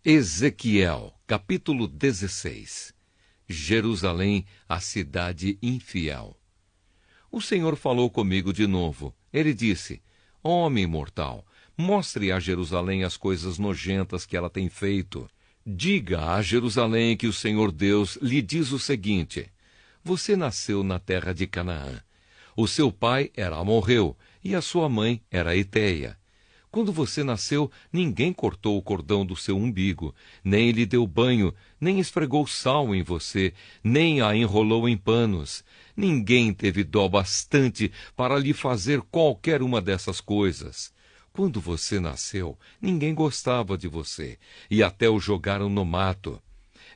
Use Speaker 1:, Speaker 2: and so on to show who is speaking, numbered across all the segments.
Speaker 1: Ezequiel, capítulo 16. Jerusalém, a cidade infiel. O Senhor falou comigo de novo. Ele disse: Homem mortal, mostre a Jerusalém as coisas nojentas que ela tem feito. Diga a Jerusalém que o Senhor Deus lhe diz o seguinte: Você nasceu na terra de Canaã. O seu pai era amorreu e a sua mãe era heteia. Quando você nasceu, ninguém cortou o cordão do seu umbigo, nem lhe deu banho, nem esfregou sal em você, nem a enrolou em panos. Ninguém teve dó bastante para lhe fazer qualquer uma dessas coisas. Quando você nasceu, ninguém gostava de você, e até o jogaram no mato.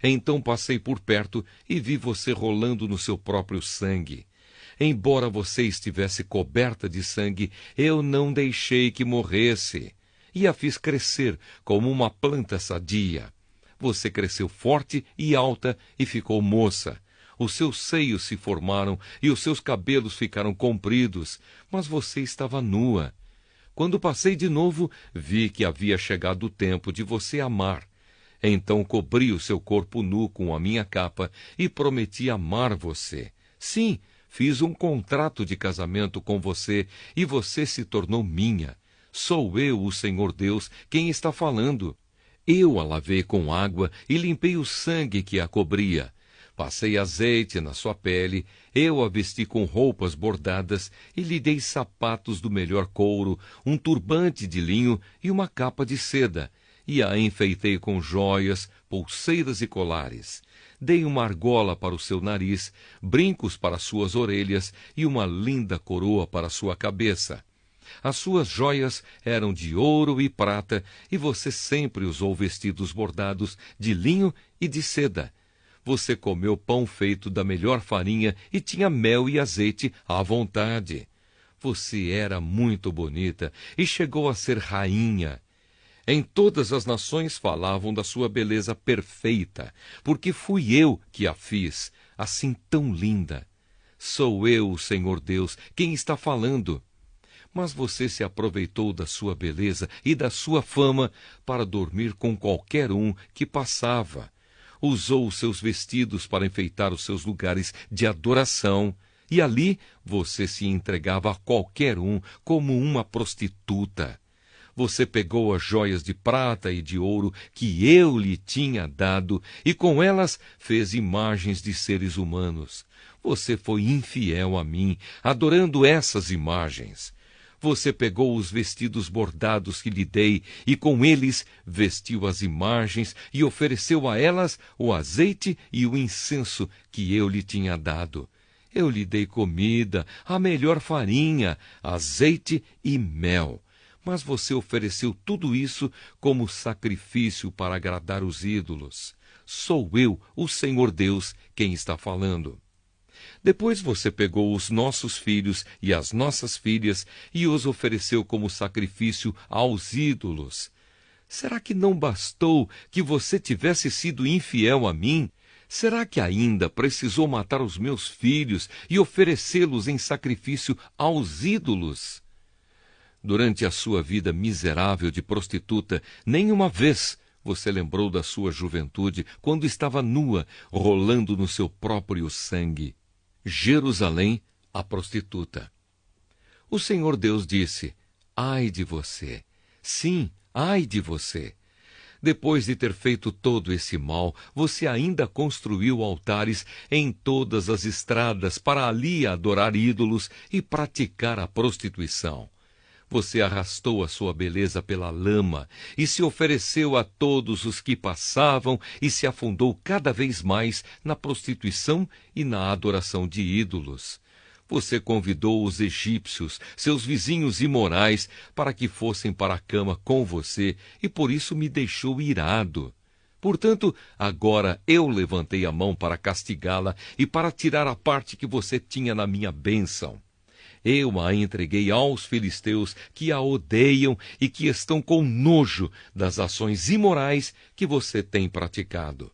Speaker 1: Então passei por perto e vi você rolando no seu próprio sangue. Embora você estivesse coberta de sangue, eu não deixei que morresse, e a fiz crescer como uma planta sadia. Você cresceu forte e alta e ficou moça. Os seus seios se formaram e os seus cabelos ficaram compridos, mas você estava nua. Quando passei de novo, vi que havia chegado o tempo de você amar. Então cobri o seu corpo nu com a minha capa e prometi amar você. Sim, fiz um contrato de casamento com você e você se tornou minha. Sou eu, o Senhor Deus, quem está falando. Eu a lavei com água e limpei o sangue que a cobria. Passei azeite na sua pele, eu a vesti com roupas bordadas e lhe dei sapatos do melhor couro, um turbante de linho e uma capa de seda, e a enfeitei com joias, pulseiras e colares. Dei uma argola para o seu nariz, brincos para suas orelhas e uma linda coroa para sua cabeça. As suas joias eram de ouro e prata, e você sempre usou vestidos bordados de linho e de seda. Você comeu pão feito da melhor farinha e tinha mel e azeite à vontade. Você era muito bonita e chegou a ser rainha. Em todas as nações falavam da sua beleza perfeita, porque fui eu que a fiz, assim tão linda. Sou eu, o Senhor Deus, quem está falando. Mas você se aproveitou da sua beleza e da sua fama para dormir com qualquer um que passava. Usou os seus vestidos para enfeitar os seus lugares de adoração, e ali você se entregava a qualquer um como uma prostituta. Você pegou as joias de prata e de ouro que eu lhe tinha dado e com elas fez imagens de seres humanos. Você foi infiel a mim, adorando essas imagens. Você pegou os vestidos bordados que lhe dei e com eles vestiu as imagens e ofereceu a elas o azeite e o incenso que eu lhe tinha dado. Eu lhe dei comida, a melhor farinha, azeite e mel. Mas você ofereceu tudo isso como sacrifício para agradar os ídolos. Sou eu, o Senhor Deus, quem está falando. Depois você pegou os nossos filhos e as nossas filhas e os ofereceu como sacrifício aos ídolos. Será que não bastou que você tivesse sido infiel a mim? Será que ainda precisou matar os meus filhos e oferecê-los em sacrifício aos ídolos? Durante a sua vida miserável de prostituta, nenhuma vez você lembrou da sua juventude, quando estava nua, rolando no seu próprio sangue. Jerusalém, a prostituta. O Senhor Deus disse: Ai de você! Sim, ai de você! Depois de ter feito todo esse mal, você ainda construiu altares em todas as estradas para ali adorar ídolos e praticar a prostituição. Você arrastou a sua beleza pela lama e se ofereceu a todos os que passavam e se afundou cada vez mais na prostituição e na adoração de ídolos. Você convidou os egípcios, seus vizinhos imorais, para que fossem para a cama com você e por isso me deixou irado. Portanto, agora eu levantei a mão para castigá-la e para tirar a parte que você tinha na minha bênção. Eu a entreguei aos filisteus que a odeiam e que estão com nojo das ações imorais que você tem praticado.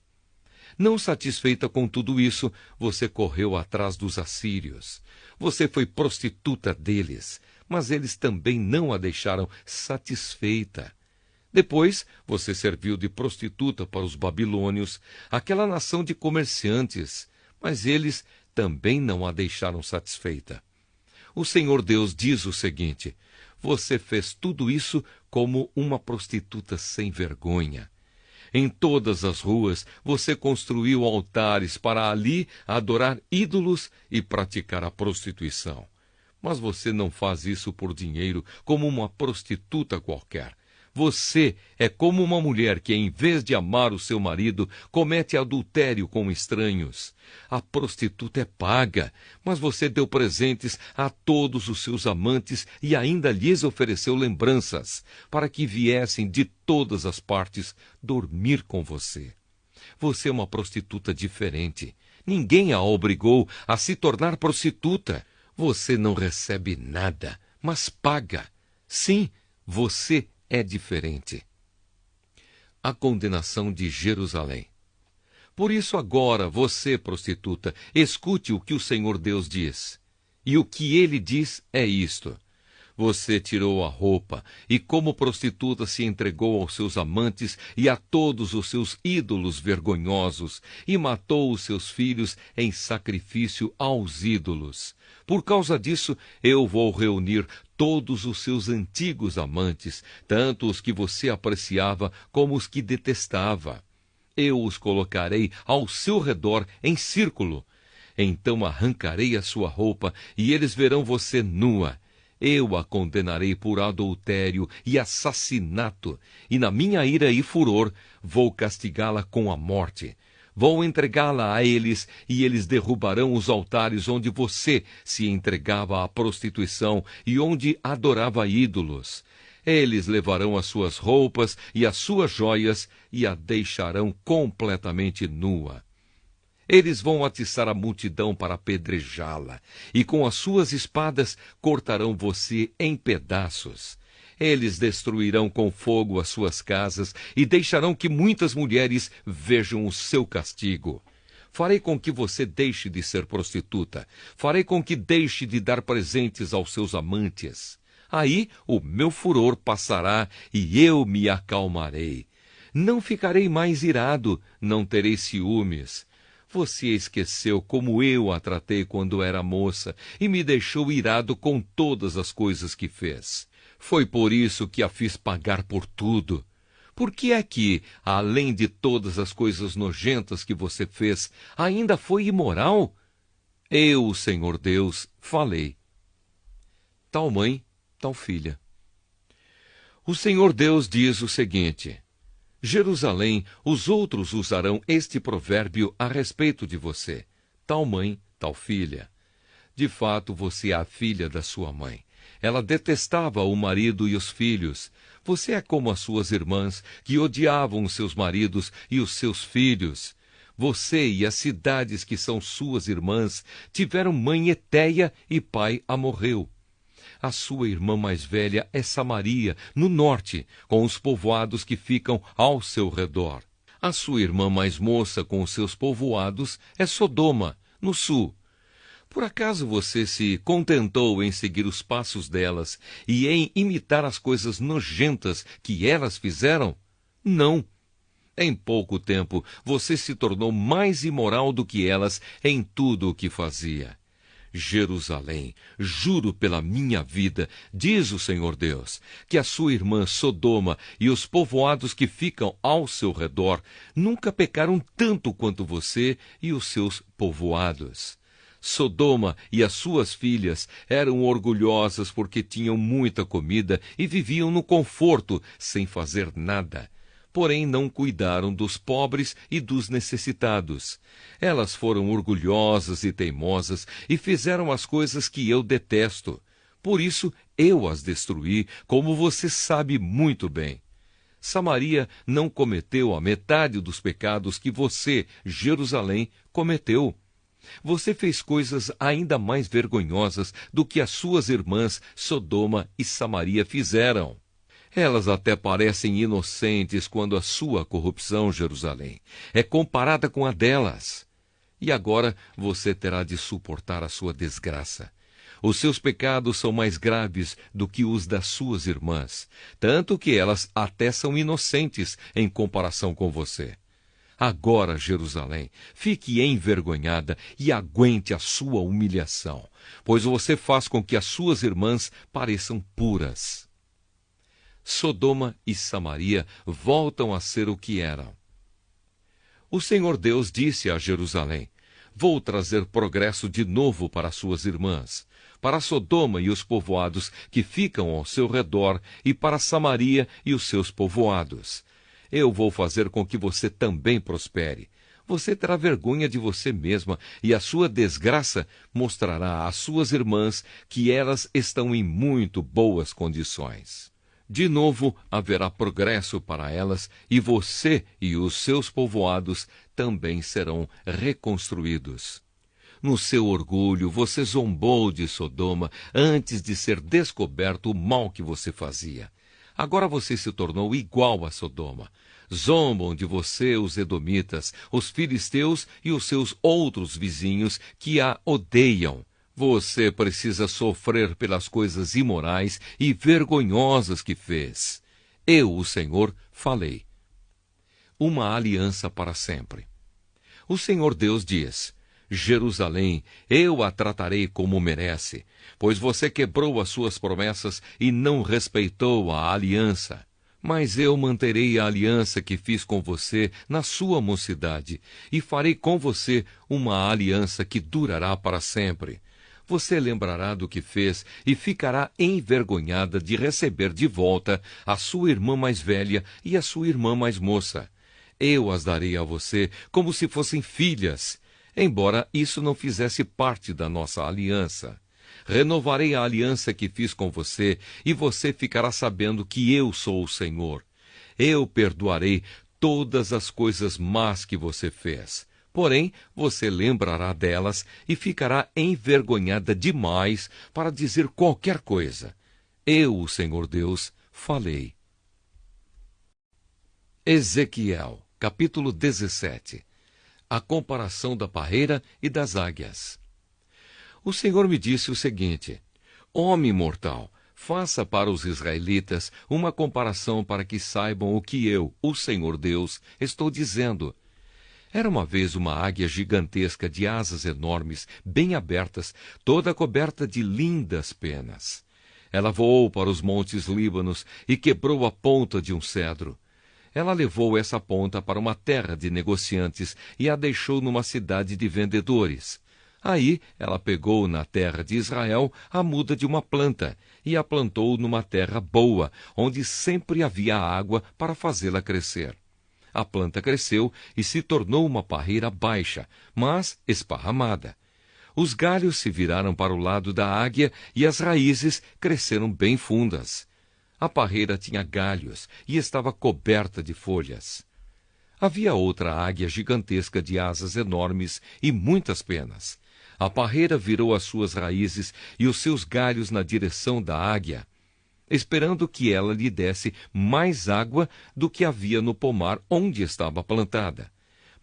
Speaker 1: Não satisfeita com tudo isso, você correu atrás dos assírios. Você foi prostituta deles, mas eles também não a deixaram satisfeita. Depois, você serviu de prostituta para os babilônios, aquela nação de comerciantes, mas eles também não a deixaram satisfeita. O Senhor Deus diz o seguinte: você fez tudo isso como uma prostituta sem vergonha. Em todas as ruas você construiu altares para ali adorar ídolos e praticar a prostituição. Mas você não faz isso por dinheiro como uma prostituta qualquer. Você é como uma mulher que, em vez de amar o seu marido, comete adultério com estranhos. A prostituta é paga, mas você deu presentes a todos os seus amantes e ainda lhes ofereceu lembranças, para que viessem de todas as partes dormir com você. Você é uma prostituta diferente. Ninguém a obrigou a se tornar prostituta. Você não recebe nada, mas paga. Sim, você é diferente. A condenação de Jerusalém. Por isso agora, você, prostituta, escute o que o Senhor Deus diz. E o que ele diz é isto: você tirou a roupa e, como prostituta, se entregou aos seus amantes e a todos os seus ídolos vergonhosos e matou os seus filhos em sacrifício aos ídolos. Por causa disso, eu vou reunir todos os seus antigos amantes, tanto os que você apreciava como os que detestava. Eu os colocarei ao seu redor em círculo. Então arrancarei a sua roupa e eles verão você nua. Eu a condenarei por adultério e assassinato, e na minha ira e furor vou castigá-la com a morte. Vou entregá-la a eles, e eles derrubarão os altares onde você se entregava à prostituição e onde adorava ídolos. Eles levarão as suas roupas e as suas joias e a deixarão completamente nua. Eles vão atiçar a multidão para apedrejá-la, e com as suas espadas cortarão você em pedaços. Eles destruirão com fogo as suas casas e deixarão que muitas mulheres vejam o seu castigo. Farei com que você deixe de ser prostituta. Farei com que deixe de dar presentes aos seus amantes. Aí o meu furor passará e eu me acalmarei. Não ficarei mais irado, não terei ciúmes. Você esqueceu como eu a tratei quando era moça e me deixou irado com todas as coisas que fez. Foi por isso que a fiz pagar por tudo. Por que é que, além de todas as coisas nojentas que você fez, ainda foi imoral? Eu, o Senhor Deus, falei. Tal mãe, tal filha. O Senhor Deus diz o seguinte: Jerusalém, os outros usarão este provérbio a respeito de você. Tal mãe, tal filha. De fato, você é a filha da sua mãe. Ela detestava o marido e os filhos. Você é como as suas irmãs, que odiavam os seus maridos e os seus filhos. Você e as cidades que são suas irmãs tiveram mãe Etéia e pai Amorreu. A sua irmã mais velha é Samaria, no norte, com os povoados que ficam ao seu redor. A sua irmã mais moça, com os seus povoados, é Sodoma, no sul. Por acaso você se contentou em seguir os passos delas e em imitar as coisas nojentas que elas fizeram? Não. Em pouco tempo, você se tornou mais imoral do que elas em tudo o que fazia. Jerusalém, juro pela minha vida, diz o Senhor Deus, que a sua irmã Sodoma e os povoados que ficam ao seu redor nunca pecaram tanto quanto você e os seus povoados. Sodoma e as suas filhas eram orgulhosas porque tinham muita comida e viviam no conforto, sem fazer nada. Porém não cuidaram dos pobres e dos necessitados. Elas foram orgulhosas e teimosas e fizeram as coisas que eu detesto. Por isso eu as destruí, como você sabe muito bem. Samaria não cometeu a metade dos pecados que você, Jerusalém, cometeu. Você fez coisas ainda mais vergonhosas do que as suas irmãs Sodoma e Samaria fizeram. Elas até parecem inocentes quando a sua corrupção, Jerusalém, é comparada com a delas. E agora você terá de suportar a sua desgraça. Os seus pecados são mais graves do que os das suas irmãs, tanto que elas até são inocentes em comparação com você. Agora, Jerusalém, fique envergonhada e aguente a sua humilhação, pois você faz com que as suas irmãs pareçam puras. Sodoma e Samaria voltam a ser o que eram. O Senhor Deus disse a Jerusalém: vou trazer progresso de novo para suas irmãs, para Sodoma e os povoados que ficam ao seu redor, e para Samaria e os seus povoados. Eu vou fazer com que você também prospere. Você terá vergonha de você mesma, e a sua desgraça mostrará às suas irmãs que elas estão em muito boas condições. De novo haverá progresso para elas, e você e os seus povoados também serão reconstruídos. No seu orgulho, você zombou de Sodoma antes de ser descoberto o mal que você fazia. Agora você se tornou igual a Sodoma. Zombam de você os edomitas, os filisteus e os seus outros vizinhos que a odeiam. Você precisa sofrer pelas coisas imorais e vergonhosas que fez. Eu, o Senhor, falei. Uma aliança para sempre. O Senhor Deus diz: Jerusalém, eu a tratarei como merece, pois você quebrou as suas promessas e não respeitou a aliança. Mas eu manterei a aliança que fiz com você na sua mocidade, e farei com você uma aliança que durará para sempre. Você lembrará do que fez e ficará envergonhada de receber de volta a sua irmã mais velha e a sua irmã mais moça. Eu as darei a você como se fossem filhas, embora isso não fizesse parte da nossa aliança. Renovarei a aliança que fiz com você, e você ficará sabendo que eu sou o Senhor. Eu perdoarei todas as coisas más que você fez. Porém, você lembrará delas e ficará envergonhada demais para dizer qualquer coisa. Eu, o Senhor Deus, falei. Ezequiel, capítulo 17. A comparação da parreira e das águias. O Senhor me disse o seguinte: homem mortal, faça para os israelitas uma comparação para que saibam o que eu, o Senhor Deus, estou dizendo. Era uma vez uma águia gigantesca de asas enormes, bem abertas, toda coberta de lindas penas. Ela voou para os montes Líbanos e quebrou a ponta de um cedro. Ela levou essa ponta para uma terra de negociantes e a deixou numa cidade de vendedores. Aí ela pegou na terra de Israel a muda de uma planta e a plantou numa terra boa, onde sempre havia água para fazê-la crescer. A planta cresceu e se tornou uma parreira baixa, mas esparramada. Os galhos se viraram para o lado da águia e as raízes cresceram bem fundas. A parreira tinha galhos e estava coberta de folhas. Havia outra águia gigantesca de asas enormes e muitas penas. A parreira virou as suas raízes e os seus galhos na direção da águia, esperando que ela lhe desse mais água do que havia no pomar onde estava plantada.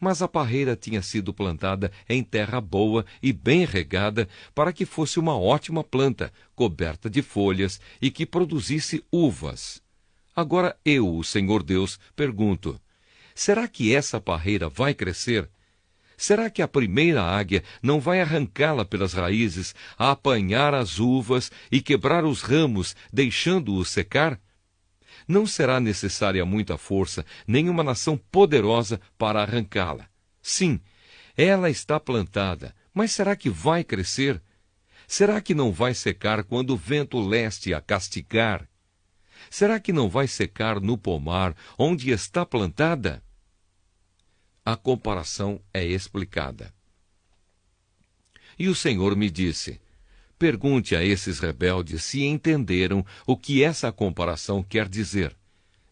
Speaker 1: Mas a parreira tinha sido plantada em terra boa e bem regada para que fosse uma ótima planta, coberta de folhas e que produzisse uvas. Agora eu, o Senhor Deus, pergunto: será que essa parreira vai crescer? Será que a primeira águia não vai arrancá-la pelas raízes, a apanhar as uvas e quebrar os ramos, deixando-os secar? Não será necessária muita força, nem uma nação poderosa para arrancá-la. Sim, ela está plantada, mas será que vai crescer? Será que não vai secar quando o vento leste a castigar? Será que não vai secar no pomar onde está plantada? A comparação é explicada. E o Senhor me disse: pergunte a esses rebeldes se entenderam o que essa comparação quer dizer.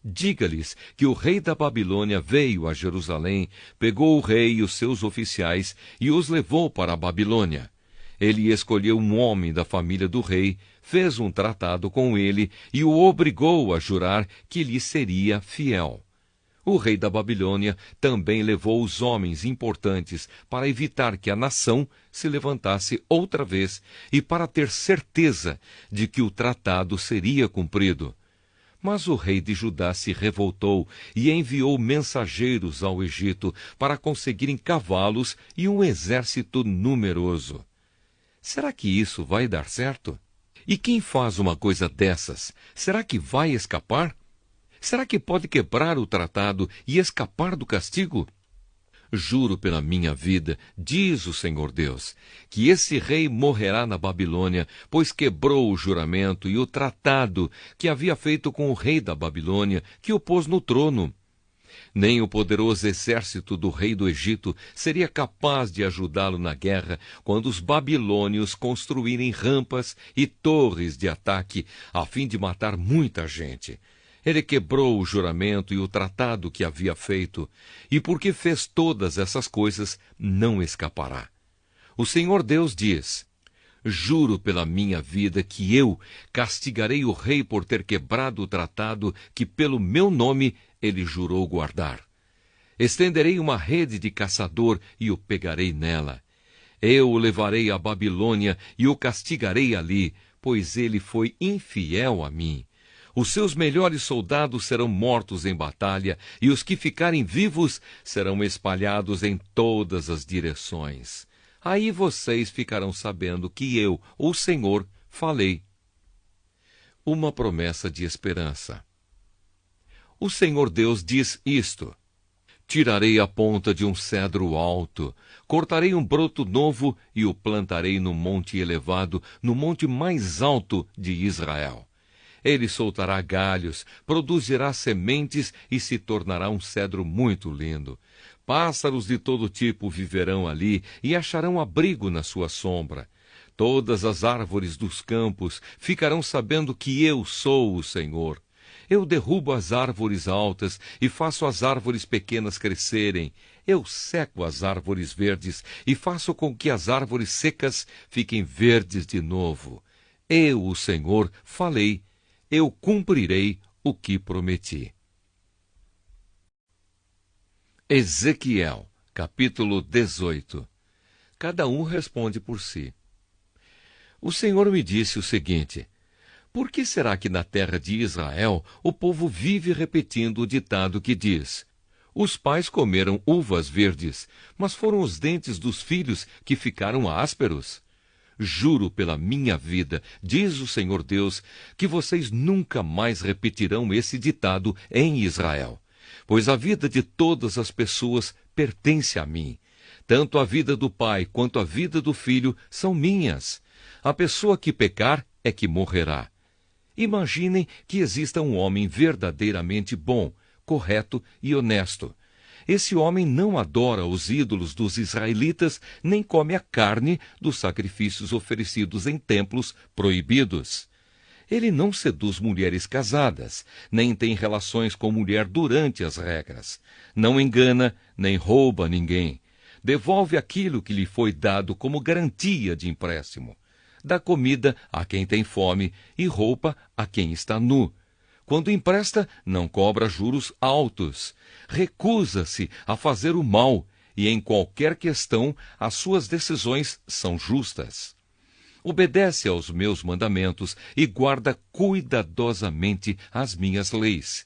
Speaker 1: Diga-lhes que o rei da Babilônia veio a Jerusalém, pegou o rei e os seus oficiais e os levou para a Babilônia. Ele escolheu um homem da família do rei, fez um tratado com ele e o obrigou a jurar que lhe seria fiel. O rei da Babilônia também levou os homens importantes para evitar que a nação se levantasse outra vez e para ter certeza de que o tratado seria cumprido. Mas o rei de Judá se revoltou e enviou mensageiros ao Egito para conseguirem cavalos e um exército numeroso. Será que isso vai dar certo? E quem faz uma coisa dessas, será que vai escapar? Será que pode quebrar o tratado e escapar do castigo? Juro pela minha vida, diz o Senhor Deus, que esse rei morrerá na Babilônia, pois quebrou o juramento e o tratado que havia feito com o rei da Babilônia, que o pôs no trono. Nem o poderoso exército do rei do Egito seria capaz de ajudá-lo na guerra quando os babilônios construírem rampas e torres de ataque a fim de matar muita gente. Ele quebrou o juramento e o tratado que havia feito, e porque fez todas essas coisas, não escapará. O Senhor Deus diz: juro pela minha vida que eu castigarei o rei por ter quebrado o tratado que pelo meu nome ele jurou guardar. Estenderei uma rede de caçador e o pegarei nela. Eu o levarei à Babilônia e o castigarei ali, pois ele foi infiel a mim. Os seus melhores soldados serão mortos em batalha, e os que ficarem vivos serão espalhados em todas as direções. Aí vocês ficarão sabendo que eu, o Senhor, falei. Uma promessa de esperança. O Senhor Deus diz isto: tirarei a ponta de um cedro alto, cortarei um broto novo e o plantarei no monte elevado, no monte mais alto de Israel. Ele soltará galhos, produzirá sementes e se tornará um cedro muito lindo. Pássaros de todo tipo viverão ali e acharão abrigo na sua sombra. Todas as árvores dos campos ficarão sabendo que eu sou o Senhor. Eu derrubo as árvores altas e faço as árvores pequenas crescerem. Eu seco as árvores verdes e faço com que as árvores secas fiquem verdes de novo. Eu, o Senhor, falei. Eu cumprirei o que prometi. Ezequiel, capítulo 18. Cada um responde por si. O Senhor me disse o seguinte: por que será que na terra de Israel o povo vive repetindo o ditado que diz: os pais comeram uvas verdes, mas foram os dentes dos filhos que ficaram ásperos? Juro pela minha vida, diz o Senhor Deus, que vocês nunca mais repetirão esse ditado em Israel, pois a vida de todas as pessoas pertence a mim. Tanto a vida do pai quanto a vida do filho são minhas. A pessoa que pecar é que morrerá. Imaginem que exista um homem verdadeiramente bom, correto e honesto. Esse homem não adora os ídolos dos israelitas, nem come a carne dos sacrifícios oferecidos em templos proibidos. Ele não seduz mulheres casadas, nem tem relações com mulher durante as regras. Não engana, nem rouba ninguém. Devolve aquilo que lhe foi dado como garantia de empréstimo. Dá comida a quem tem fome e roupa a quem está nu. Quando empresta, não cobra juros altos. Recusa-se a fazer o mal e, em qualquer questão, as suas decisões são justas. Obedece aos meus mandamentos e guarda cuidadosamente as minhas leis.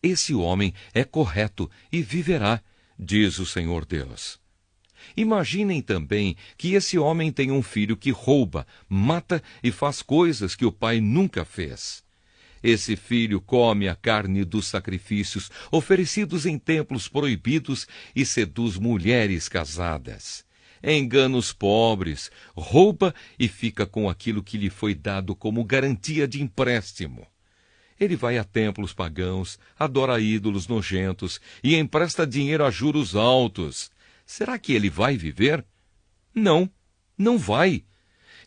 Speaker 1: Esse homem é correto e viverá, diz o Senhor Deus. Imaginem também que esse homem tem um filho que rouba, mata e faz coisas que o pai nunca fez. Esse filho come a carne dos sacrifícios oferecidos em templos proibidos e seduz mulheres casadas. Engana os pobres, rouba e fica com aquilo que lhe foi dado como garantia de empréstimo. Ele vai a templos pagãos, adora ídolos nojentos e empresta dinheiro a juros altos. Será que ele vai viver? Não, não vai.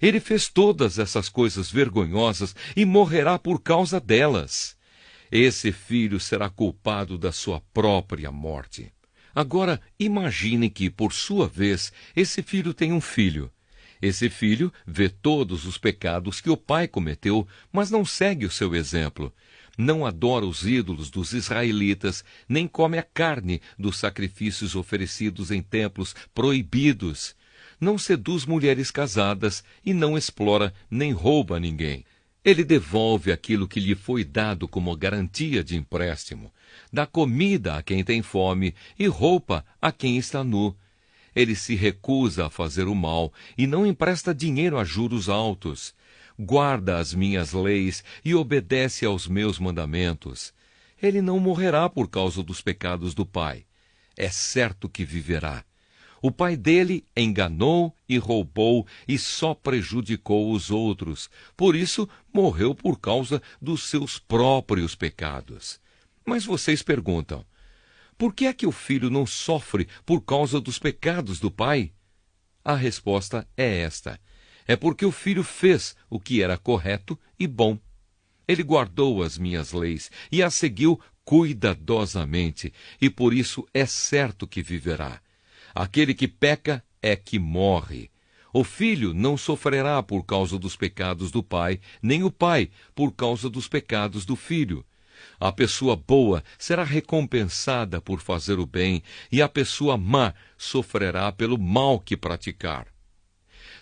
Speaker 1: Ele fez todas essas coisas vergonhosas e morrerá por causa delas. Esse filho será culpado da sua própria morte. Agora, imagine que, por sua vez, esse filho tem um filho. Esse filho vê todos os pecados que o pai cometeu, mas não segue o seu exemplo. não adora os ídolos dos israelitas, nem come a carne dos sacrifícios oferecidos em templos proibidos, não seduz mulheres casadas e não explora nem rouba ninguém. Ele devolve aquilo que lhe foi dado como garantia de empréstimo, dá comida a quem tem fome e roupa a quem está nu. Ele se recusa a fazer o mal e não empresta dinheiro a juros altos. Guarda as minhas leis e obedece aos meus mandamentos. Ele não morrerá por causa dos pecados do pai. É certo que viverá. O pai dele enganou e roubou e só prejudicou os outros. Por isso, morreu por causa dos seus próprios pecados. Mas vocês perguntam, por que é que o filho não sofre por causa dos pecados do pai? A resposta é esta. É porque o filho fez o que era correto e bom. Ele guardou as minhas leis e as seguiu cuidadosamente, e por isso é certo que viverá. Aquele que peca é que morre. O filho não sofrerá por causa dos pecados do pai, nem o pai por causa dos pecados do filho. A pessoa boa será recompensada por fazer o bem, e a pessoa má sofrerá pelo mal que praticar.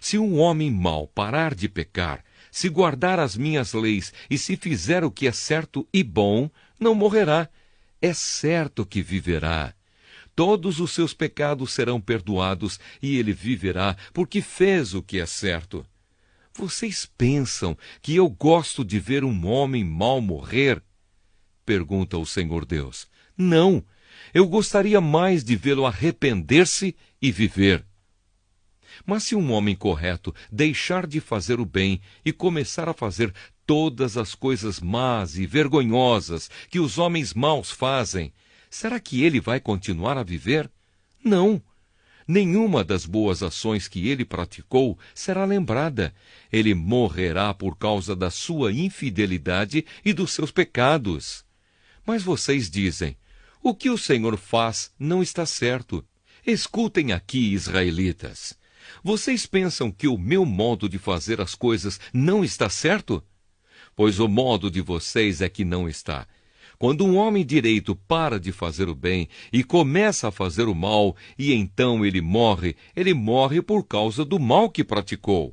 Speaker 1: Se um homem mau parar de pecar, se guardar as minhas leis e se fizer o que é certo e bom, não morrerá. É certo que viverá. Todos os seus pecados serão perdoados e ele viverá porque fez o que é certo. Vocês pensam que eu gosto de ver um homem mau morrer? Pergunta o Senhor Deus. Não, eu gostaria mais de vê-lo arrepender-se e viver. Mas se um homem correto deixar de fazer o bem e começar a fazer todas as coisas más e vergonhosas que os homens maus fazem, será que ele vai continuar a viver? Não. Nenhuma das boas ações que ele praticou será lembrada. Ele morrerá por causa da sua infidelidade e dos seus pecados. Mas vocês dizem, o que o Senhor faz não está certo. Escutem aqui, israelitas. Vocês pensam que o meu modo de fazer as coisas não está certo? Pois o modo de vocês é que não está. Quando um homem direito para de fazer o bem e começa a fazer o mal, e então ele morre por causa do mal que praticou.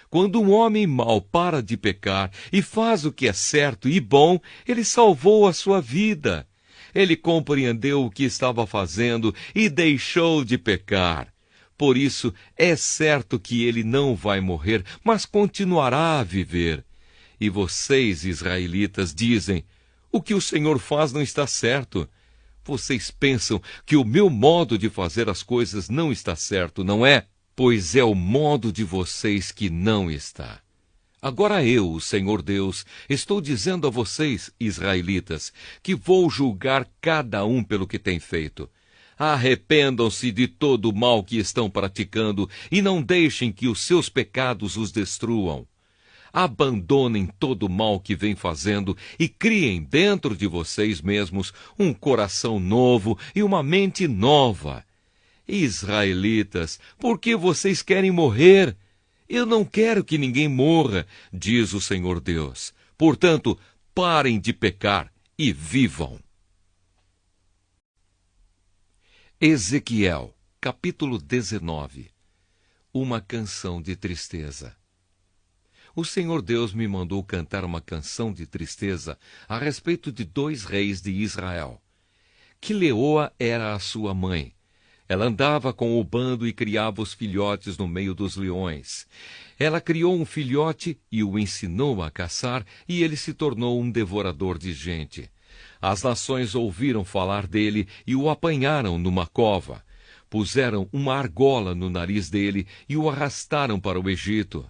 Speaker 1: Quando um homem mau para de pecar e faz o que é certo e bom, ele salvou a sua vida. Ele compreendeu o que estava fazendo e deixou de pecar. Por isso, é certo que ele não vai morrer, mas continuará a viver. E vocês, israelitas, dizem, o que o Senhor faz não está certo. Vocês pensam que o meu modo de fazer as coisas não está certo, não é? Pois é o modo de vocês que não está. Agora eu, o Senhor Deus, estou dizendo a vocês, israelitas, que vou julgar cada um pelo que tem feito. Arrependam-se de todo o mal que estão praticando e não deixem que os seus pecados os destruam. Abandonem todo o mal que vêm fazendo e criem dentro de vocês mesmos um coração novo e uma mente nova. Israelitas, por que vocês querem morrer? Eu não quero que ninguém morra, diz o Senhor Deus. Portanto, parem de pecar e vivam. Ezequiel, capítulo 19. Uma canção de tristeza. O Senhor Deus me mandou cantar uma canção de tristeza a respeito de 2 reis de Israel. Quileoa era a sua mãe. Ela andava com o bando e criava os filhotes no meio dos leões. Ela criou um filhote e o ensinou a caçar, e ele se tornou um devorador de gente. As nações ouviram falar dele e o apanharam numa cova. Puseram uma argola no nariz dele e o arrastaram para o Egito.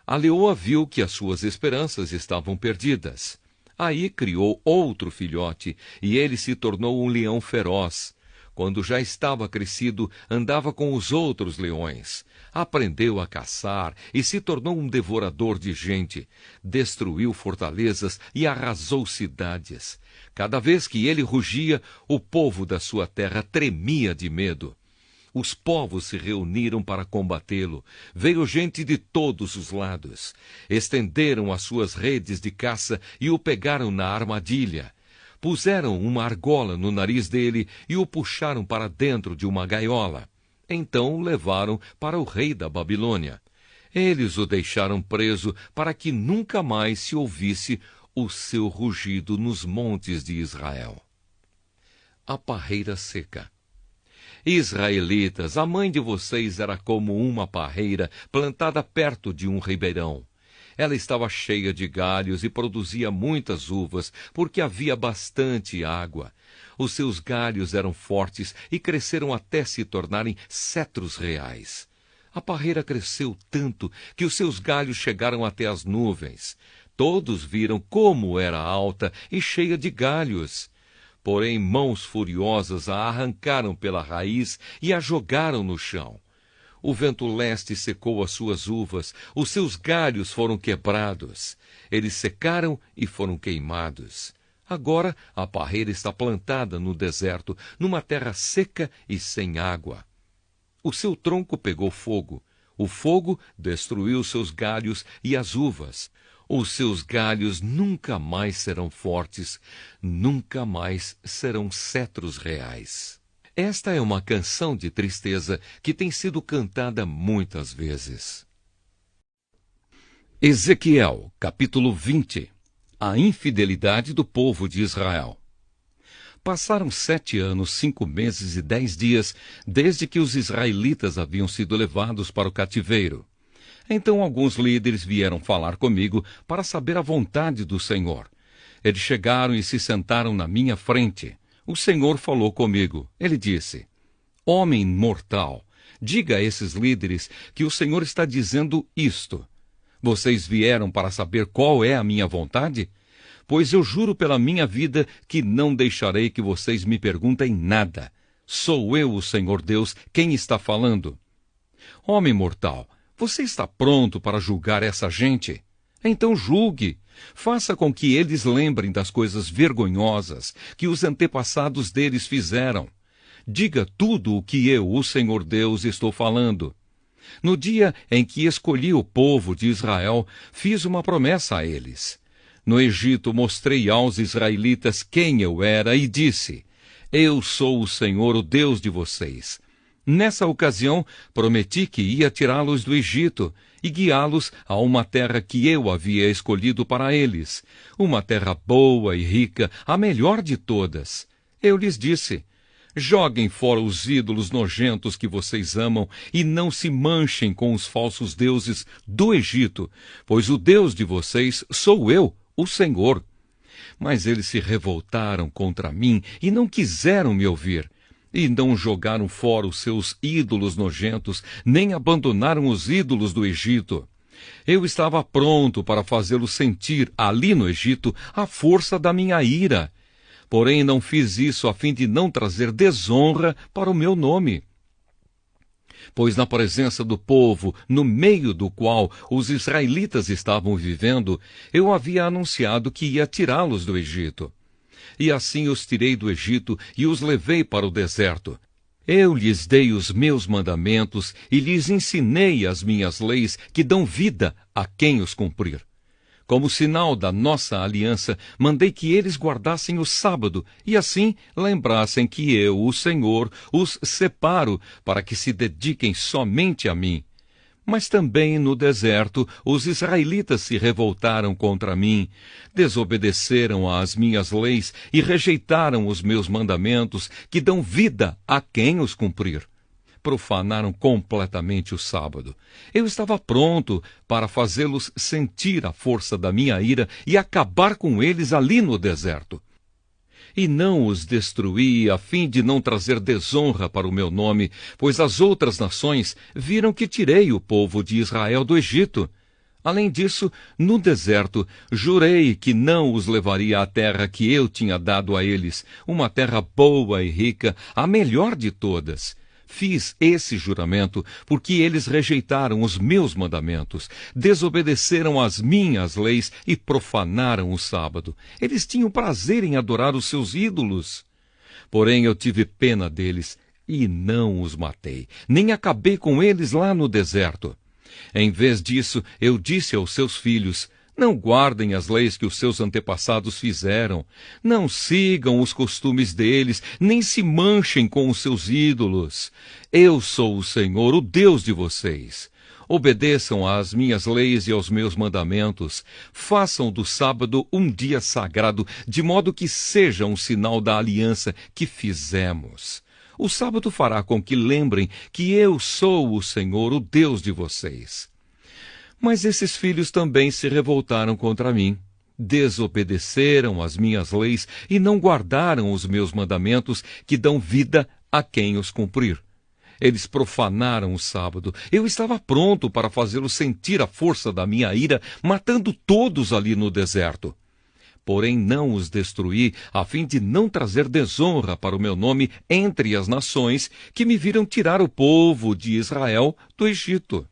Speaker 1: A leoa viu que as suas esperanças estavam perdidas. Aí criou outro filhote, e ele se tornou um leão feroz. Quando já estava crescido, andava com os outros leões. Aprendeu a caçar e se tornou um devorador de gente. Destruiu fortalezas e arrasou cidades. Cada vez que ele rugia, o povo da sua terra tremia de medo. Os povos se reuniram para combatê-lo. Veio gente de todos os lados. Estenderam as suas redes de caça e o pegaram na armadilha. Puseram uma argola no nariz dele e o puxaram para dentro de uma gaiola. Então o levaram para o rei da Babilônia. Eles o deixaram preso para que nunca mais se ouvisse o seu rugido nos montes de Israel. A parreira seca. Israelitas, a mãe de vocês era como uma parreira plantada perto de um ribeirão. Ela estava cheia de galhos e produzia muitas uvas, porque havia bastante água. Os seus galhos eram fortes e cresceram até se tornarem cetros reais. A parreira cresceu tanto que os seus galhos chegaram até as nuvens. Todos viram como era alta e cheia de galhos. Porém, mãos furiosas a arrancaram pela raiz e a jogaram no chão. O vento leste secou as suas uvas, os seus galhos foram quebrados. Eles secaram e foram queimados. Agora a parreira está plantada no deserto, numa terra seca e sem água. O seu tronco pegou fogo. O fogo destruiu seus galhos e as uvas. Os seus galhos nunca mais serão fortes, nunca mais serão cetros reais. Esta é uma canção de tristeza que tem sido cantada muitas vezes. Ezequiel, capítulo 20. A infidelidade do povo de Israel. Passaram 7 anos, 5 meses e 10 dias desde que os israelitas haviam sido levados para o cativeiro. Então alguns líderes vieram falar comigo para saber a vontade do Senhor. Eles chegaram e se sentaram na minha frente. O Senhor falou comigo. Ele disse: Homem mortal, diga a esses líderes que o Senhor está dizendo isto. Vocês vieram para saber qual é a minha vontade? Pois eu juro pela minha vida que não deixarei que vocês me perguntem nada. Sou eu, o Senhor Deus, quem está falando. Homem mortal, você está pronto para julgar essa gente? Então julgue. Faça com que eles lembrem das coisas vergonhosas que os antepassados deles fizeram. Diga tudo o que eu, o Senhor Deus, estou falando. No dia em que escolhi o povo de Israel, fiz uma promessa a eles. No Egito mostrei aos israelitas quem eu era e disse: Eu sou o Senhor, o Deus de vocês. Nessa ocasião, prometi que ia tirá-los do Egito e guiá-los a uma terra que eu havia escolhido para eles, uma terra boa e rica, a melhor de todas. Eu lhes disse: Joguem fora os ídolos nojentos que vocês amam e não se manchem com os falsos deuses do Egito, pois o Deus de vocês sou eu, o Senhor. Mas eles se revoltaram contra mim e não quiseram me ouvir. E não jogaram fora os seus ídolos nojentos, nem abandonaram os ídolos do Egito. Eu estava pronto para fazê-los sentir, ali no Egito, a força da minha ira. Porém, não fiz isso a fim de não trazer desonra para o meu nome. Pois na presença do povo, no meio do qual os israelitas estavam vivendo, eu havia anunciado que ia tirá-los do Egito. E assim os tirei do Egito e os levei para o deserto. Eu lhes dei os meus mandamentos e lhes ensinei as minhas leis que dão vida a quem os cumprir. Como sinal da nossa aliança, mandei que eles guardassem o sábado e assim lembrassem que eu, o Senhor, os separo para que se dediquem somente a mim. Mas também no deserto os israelitas se revoltaram contra mim, desobedeceram às minhas leis e rejeitaram os meus mandamentos que dão vida a quem os cumprir. Profanaram completamente o sábado. Eu estava pronto para fazê-los sentir a força da minha ira e acabar com eles ali no deserto. E não os destruí a fim de não trazer desonra para o meu nome, pois as outras nações viram que tirei o povo de Israel do Egito. Além disso, no deserto, jurei que não os levaria à terra que eu tinha dado a eles, uma terra boa e rica, a melhor de todas. Fiz esse juramento porque eles rejeitaram os meus mandamentos, desobedeceram às minhas leis e profanaram o sábado. Eles tinham prazer em adorar os seus ídolos. Porém eu tive pena deles e não os matei, nem acabei com eles lá no deserto. Em vez disso, eu disse aos seus filhos: não guardem as leis que os seus antepassados fizeram, não sigam os costumes deles, nem se manchem com os seus ídolos. Eu sou o Senhor, o Deus de vocês. Obedeçam às minhas leis e aos meus mandamentos. Façam do sábado um dia sagrado, de modo que seja um sinal da aliança que fizemos. O sábado fará com que lembrem que eu sou o Senhor, o Deus de vocês. Mas esses filhos também se revoltaram contra mim. Desobedeceram às minhas leis e não guardaram os meus mandamentos, que dão vida a quem os cumprir. Eles profanaram o sábado. Eu estava pronto para fazê-los sentir a força da minha ira, matando todos ali no deserto. Porém não os destruí, a fim de não trazer desonra para o meu nome entre as nações que me viram tirar o povo de Israel do Egito.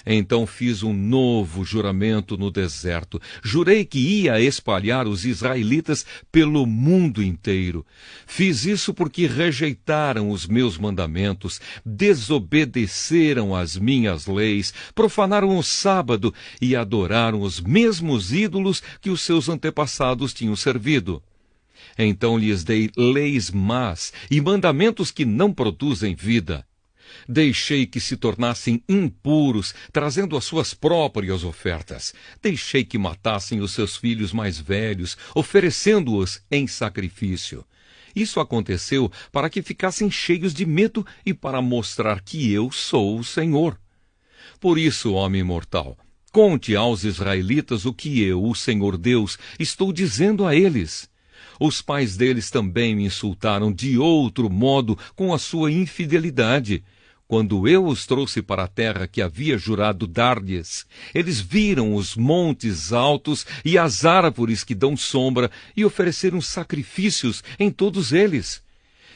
Speaker 1: Então fiz um novo juramento no deserto. Jurei que ia espalhar os israelitas pelo mundo inteiro. Fiz isso porque rejeitaram os meus mandamentos, desobedeceram às minhas leis, profanaram o sábado e adoraram os mesmos ídolos que os seus antepassados tinham servido. Então lhes dei leis más e mandamentos que não produzem vida. Deixei que se tornassem impuros, trazendo as suas próprias ofertas. Deixei que matassem os seus filhos mais velhos, oferecendo-os em sacrifício. Isso aconteceu para que ficassem cheios de medo e para mostrar que eu sou o Senhor. Por isso, homem mortal, conte aos israelitas o que eu, o Senhor Deus, estou dizendo a eles. Os pais deles também me insultaram de outro modo com a sua infidelidade. Quando eu os trouxe para a terra que havia jurado dar-lhes, eles viram os montes altos e as árvores que dão sombra e ofereceram sacrifícios em todos eles.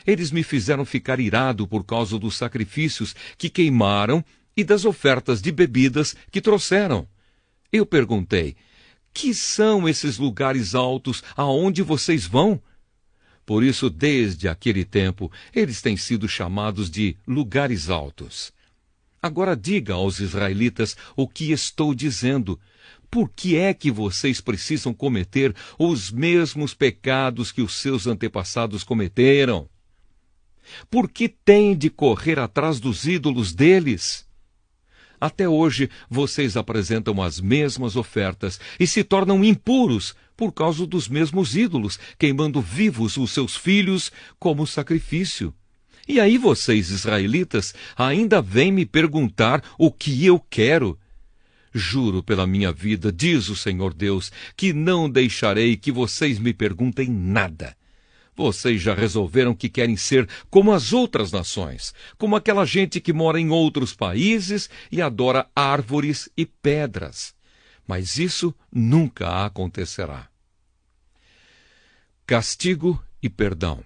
Speaker 1: Eles me fizeram ficar irado por causa dos sacrifícios que queimaram e das ofertas de bebidas que trouxeram. Eu perguntei: que são esses lugares altos aonde vocês vão? Por isso, desde aquele tempo, eles têm sido chamados de lugares altos. Agora diga aos israelitas o que estou dizendo. Por que é que vocês precisam cometer os mesmos pecados que os seus antepassados cometeram? Por que têm de correr atrás dos ídolos deles? Até hoje, vocês apresentam as mesmas ofertas e se tornam impuros por causa dos mesmos ídolos, queimando vivos os seus filhos como sacrifício. E aí vocês, israelitas, ainda vêm me perguntar o que eu quero. Juro pela minha vida, diz o Senhor Deus, que não deixarei que vocês me perguntem nada. Vocês já resolveram que querem ser como as outras nações, como aquela gente que mora em outros países e adora árvores e pedras. Mas isso nunca acontecerá. Castigo e perdão.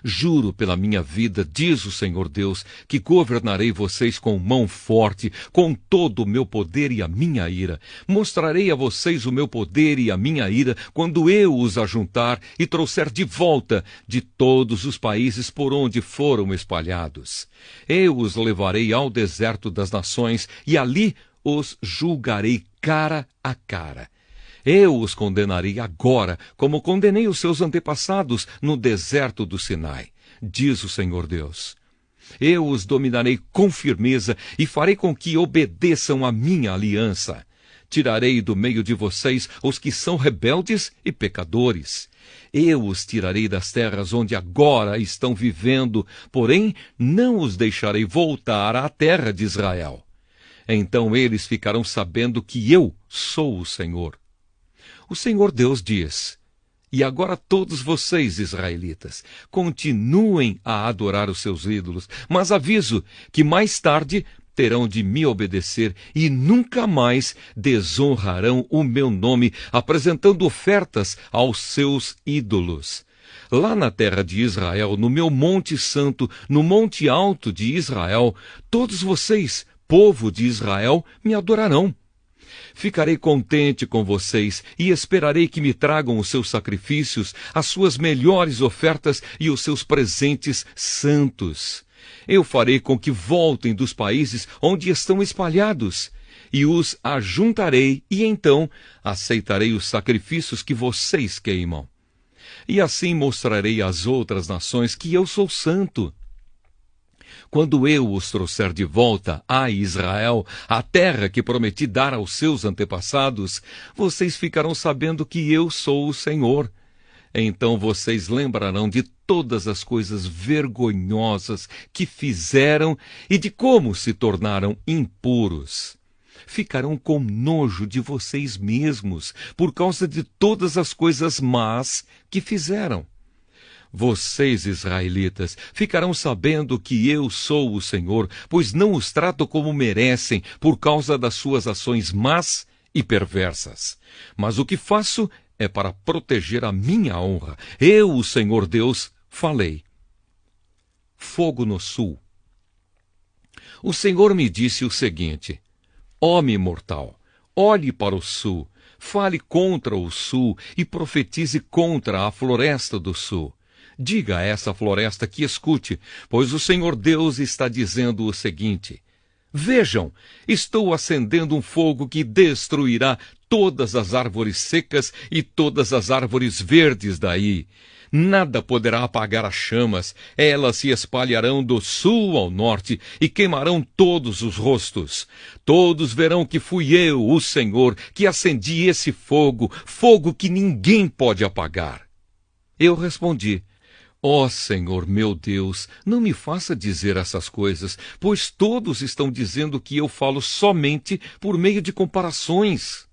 Speaker 1: Juro pela minha vida, diz o Senhor Deus, que governarei vocês com mão forte, com todo o meu poder e a minha ira. Mostrarei a vocês o meu poder e a minha ira quando eu os ajuntar e trouxer de volta de todos os países por onde foram espalhados. Eu os levarei ao deserto das nações e ali os julgarei cara a cara. Eu os condenarei agora, como condenei os seus antepassados no deserto do Sinai, diz o Senhor Deus. Eu os dominarei com firmeza e farei com que obedeçam à minha aliança. Tirarei do meio de vocês os que são rebeldes e pecadores. Eu os tirarei das terras onde agora estão vivendo, porém não os deixarei voltar à terra de Israel. Então eles ficarão sabendo que eu sou o Senhor. O Senhor Deus diz: e agora todos vocês, israelitas, continuem a adorar os seus ídolos, mas aviso que mais tarde terão de me obedecer e nunca mais desonrarão o meu nome, apresentando ofertas aos seus ídolos. Lá na terra de Israel, no meu monte santo, no monte alto de Israel, todos vocês, povo de Israel, me adorarão. Ficarei contente com vocês e esperarei que me tragam os seus sacrifícios, as suas melhores ofertas e os seus presentes santos. Eu farei com que voltem dos países onde estão espalhados, e os ajuntarei, e então aceitarei os sacrifícios que vocês queimam. E assim mostrarei às outras nações que eu sou santo. Quando eu os trouxer de volta a Israel, a terra que prometi dar aos seus antepassados, vocês ficarão sabendo que eu sou o Senhor. Então vocês lembrarão de todas as coisas vergonhosas que fizeram e de como se tornaram impuros. Ficarão com nojo de vocês mesmos por causa de todas as coisas más que fizeram. Vocês, israelitas, ficarão sabendo que eu sou o Senhor, pois não os trato como merecem por causa das suas ações más e perversas. Mas o que faço é para proteger a minha honra. Eu, o Senhor Deus, falei. Fogo no sul. O Senhor me disse o seguinte: Homem mortal, olhe para o sul, fale contra o sul e profetize contra a floresta do sul. Diga a essa floresta que escute, pois o Senhor Deus está dizendo o seguinte: Vejam, estou acendendo um fogo que destruirá todas as árvores secas e todas as árvores verdes daí. Nada poderá apagar as chamas, elas se espalharão do sul ao norte e queimarão todos os rostos. Todos verão que fui eu, o Senhor, que acendi esse fogo, fogo que ninguém pode apagar. Eu respondi: Ó Senhor meu Deus, não me faça dizer essas coisas, pois todos estão dizendo que eu falo somente por meio de comparações.